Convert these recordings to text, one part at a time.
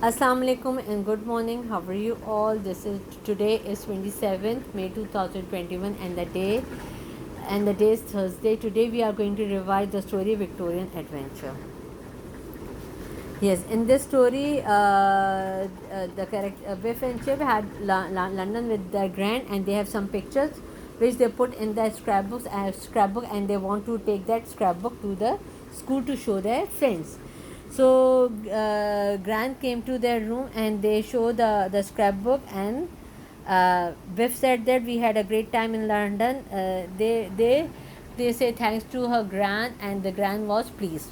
Assalamu alaikum and good morning. How are you all? Today is 27th May 2021 and the day is Thursday. Today we are going to revise the story Victorian Adventure. Yes, in this story, the character Biff and Chip had London with their grand, and they have some pictures which they put in their scrapbook, and they want to take that scrapbook to the school to show their friends. So Gran came to their room and they show the scrapbook, and Biff said that we had a great time in London. They say thanks to her gran, and the gran was pleased.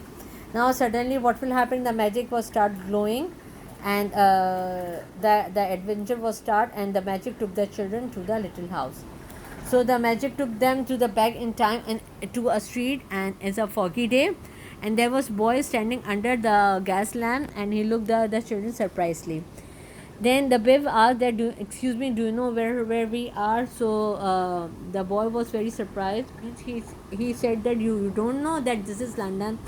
Now suddenly, what will happen? The magic was start glowing, and the adventure was start, and the magic took the children to the little house. So the magic took them to the back in time and to a street, and it's a foggy day, and there was boy standing under the gas lamp, and he looked the children surprisingly. Then the Biv asked that, excuse me, do you know where we are? So the boy was very surprised. He said that you don't know that this is London.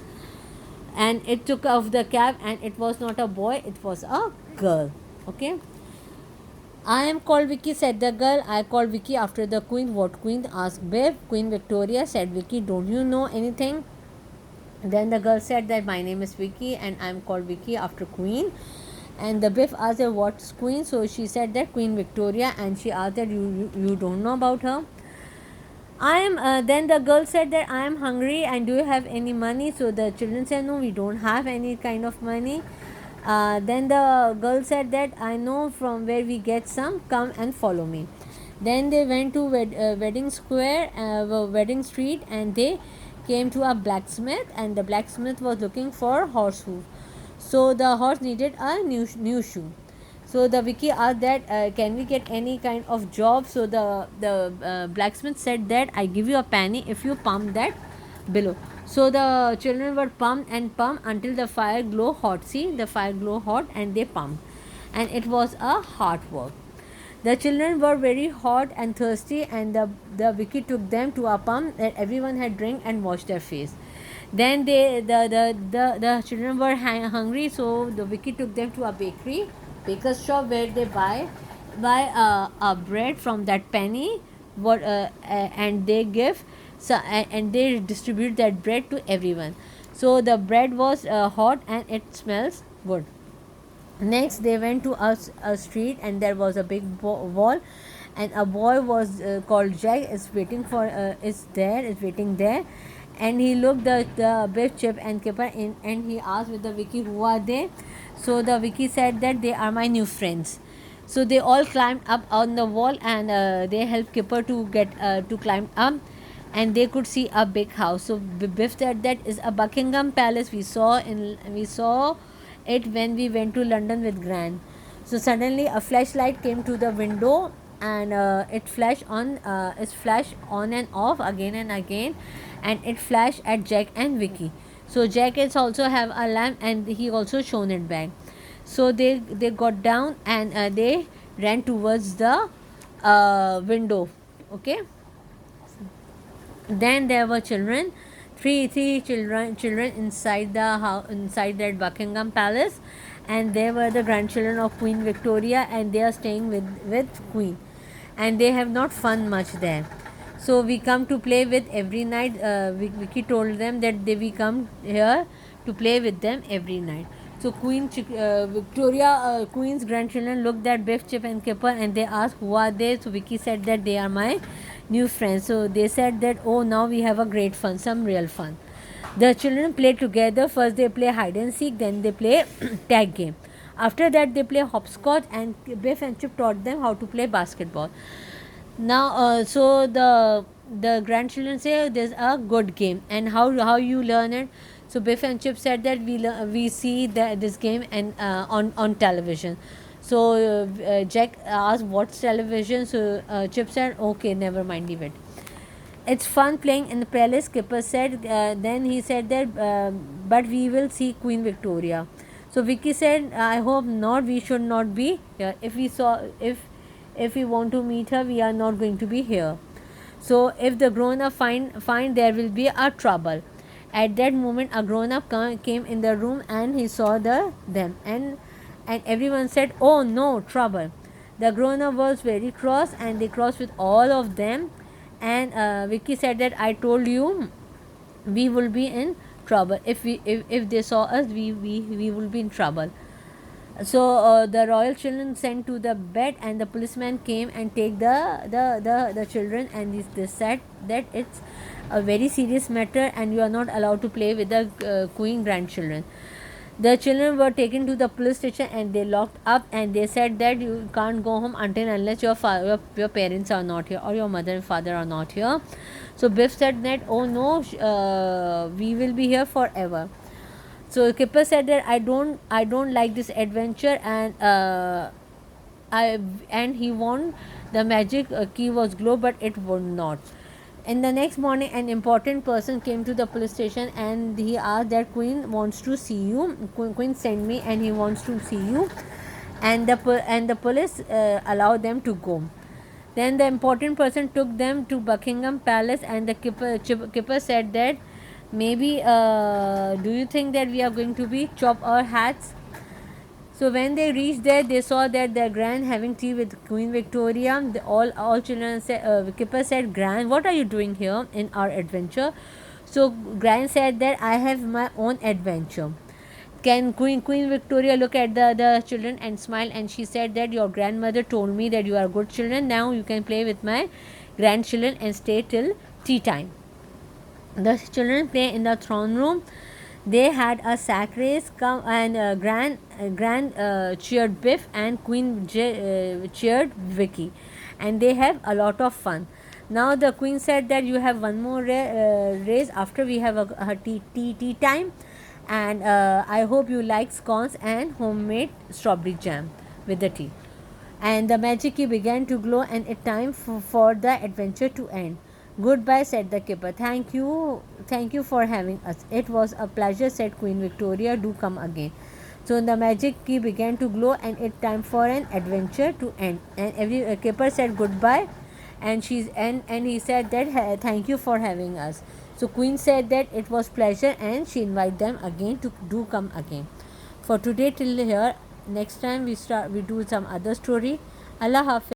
And it took off the cap, and it was not a boy, it was a girl. Okay. I am called Vicky, said the girl. I called Vicky after the queen. What queen? Asked Biv. Queen Victoria, said Vicky. Don't you know anything? Then the girl said that my name is Vicky and I am called Vicky after Queen. And the Biff asked her what's Queen. So she said that Queen Victoria, and she asked that you don't know about her. I am. Then the girl said that I am hungry and do you have any money? So the children said no, we don't have any kind of money. Then the girl said that I know from where we get some. Come and follow me. Then they went to Wedding Square, Wedding Street, and they came to a blacksmith, and the blacksmith was looking for horse hoof. So the horse needed a new shoe. So the Vicky asked that can we get any kind of job? So the blacksmith said that I give you a penny if you pump that below. So the children were pumped and pumped until the fire glow hot. See, the fire glow hot, and they pumped, and it was a hard work. The children were very hot and thirsty, and the Vicky took them to a pump that everyone had drank and washed their face. Then the children were hungry, so the Vicky took them to a baker's shop where they buy a bread from that penny, and they give and they distribute that bread to everyone. So the bread was hot and it smells good. Next, they went to a street, and there was a big wall, and a boy was called Jack is waiting there, and he looked the Biff, Chip, and Kipper in, and he asked with the Vicky who are they. So the Vicky said that they are my new friends. So they all climbed up on the wall, and they helped Kipper to get to climb up, and they could see a big house. So Biff said that is a Buckingham Palace. We saw it when we went to London with Gran. So suddenly a flashlight came to the window, and it flashed on and off again and again, and it flashed at Jack and Vicky. So Jack is also have a lamp, and he also shone it back. So they got down, and they ran towards the window. Okay. Then there were children, three children inside the house, inside that Buckingham Palace, and they were the grandchildren of Queen Victoria, and they are staying with Queen, and they have not fun much there. So we come to play with every night. Vicky told them that we come here to play with them every night. So Queen's grandchildren looked at Biff, Chip, and Kipper, and they asked who are they. So Vicky said that they are my new friends. So they said that, oh, now we have a great fun, some real fun. The children play together. First they play hide and seek, then they play tag game. After that they play hopscotch, and Biff and Chip taught them how to play basketball. Now so the grandchildren say there's a good game, and how you learn it. So Biff and Chip said that we see this game and on television. So Jack asked what's television. So Chip said okay, never mind, leave it. It's fun playing in the palace, Kipper said. Then he said that but we will see Queen Victoria. So Vicky said I hope not, we should not be here. If we want to meet her, we are not going to be here. So if the grown up find there will be a trouble. At that moment a grown up came in the room, and he saw them, and and everyone said, "Oh no, trouble." The grown-up was very cross, and they crossed with all of them. And Vicky said that, "I told you we will be in trouble. If they saw us, we will be in trouble." So the royal children sent to the bed, and the policeman came and take the children, and they said that it's a very serious matter and you are not allowed to play with the queen grandchildren. The children were taken to the police station and they locked up, and they said that you can't go home until unless your parents are not here, or your mother and father are not here. So Biff said that, "Oh no, we will be here forever." So Kipper said that, I don't like this adventure, and I and he won. The magic key was glow, but it would not. And the next morning, an important person came to the police station, and he asked that Queen wants to see you. Queen sent me, and he wants to see you. And the police allowed them to go. Then the important person took them to Buckingham Palace, and the keeper said that, maybe do you think that we are going to be chop our hats? So when they reached there, they saw that their Gran having tea with Queen Victoria. All children said, Kipper said, "Gran, what are you doing here in our adventure?" So Gran said that, "I have my own adventure." Can Queen Victoria look at the children and smile, and she said that, "Your grandmother told me that you are good children. Now you can play with my grandchildren and stay till tea time." The children play in the throne room. They had a sack race, and Grand cheered Biff, and Queen cheered Vicky, and they have a lot of fun. Now the Queen said that you have one more race after we have a tea time, and I hope you like scones and homemade strawberry jam with the tea. And the magic key began to glow, and it time for the adventure to end. "Goodbye," said the keeper. Thank you for having us. "It was a pleasure," said Queen Victoria. "Do come again." So the magic key began to glow, and it time for an adventure to end. And every keeper said goodbye, and he said that, "Thank you for having us." So Queen said that it was pleasure, and she invited them again to do come again. For today till here. Next time we do some other story. Allah Hafiz.